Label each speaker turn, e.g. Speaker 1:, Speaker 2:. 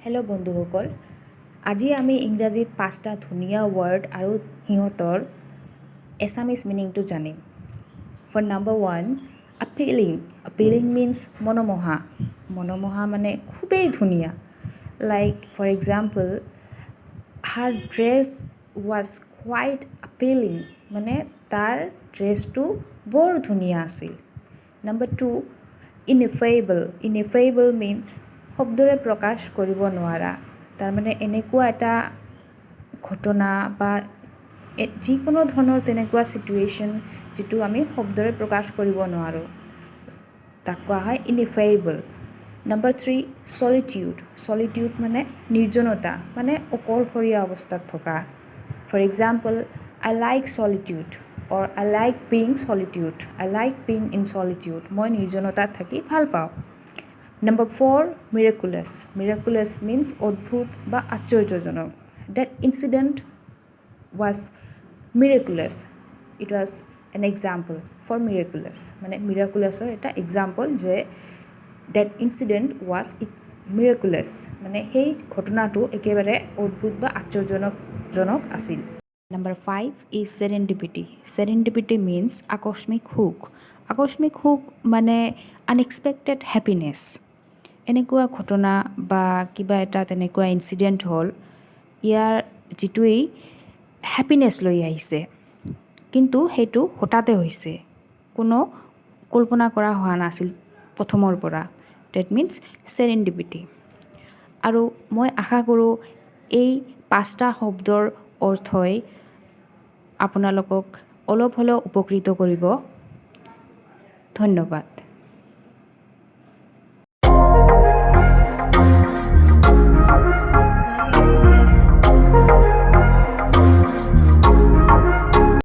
Speaker 1: Hello' বন্ধুসকল, আজি আমি ইংৰাজীত 5টা ধুনীয়া ৱৰ্ড আৰু সিহঁতৰ এছামিজ মিনিংটো জানিম। For number 1, appealing. Appealing means মনোমোহা। মনোমোহা মানে খুবেই ধুনীয়া। Like for example, her dress was quite appealing. মানে তাৰ ড্ৰেছটো বৰ ধুনীয়া আছিল। Number 2, ineffable. Ineffable means শব্দৰে প্ৰকাশ কৰিব নোৱাৰা। তাৰমানে এনেকুৱা এটা ঘটনা বা যিকোনো ধৰণৰ তেনেকুৱা চিটুৱেশ্যন যিটো আমি শব্দৰে প্ৰকাশ কৰিব নোৱাৰোঁ, তাক কোৱা হয় ineffable. Number 3, solitude. Solitude মানে নিৰ্জনতা, মানে অকলশৰীয়া অৱস্থাত থকা। For example, I like solitude or I like being solitude. I like being in solitude. মই নিৰ্জনতাত থাকি ভাল পাওঁ। Number 4, miraculous. Miraculous means অদ্ভুত বা আশ্চৰ্যজনক. That incident was miraculous. It was an example for miraculous. মানে miraculousৰ এটা example যে that incident was miraculous. মানে সেই ঘটনাটো একেবাৰে অদ্ভুত বা আশ্চৰ্যজনক আছিল। Number 5 is serendipity. Serendipity means আকস্মিক সুখ. আকস্মিক সুখ মানে unexpected happiness. এনেকুৱা ঘটনা বা কিবা এটা তেনেকুৱা ইনচিডেণ্ট হ'ল, ইয়াৰ যিটোৱেই হেপিনেছ লৈ আহিছে, কিন্তু সেইটো হঠাতে হৈছে, কোনো কল্পনা কৰা হোৱা নাছিল প্ৰথমৰ পৰা। That means serendipity. আৰু মই আশা কৰোঁ এই 5টা শব্দৰ অৰ্থই আপোনালোকক অলপ হ'লেও উপকৃত কৰিব। ধন্যবাদ।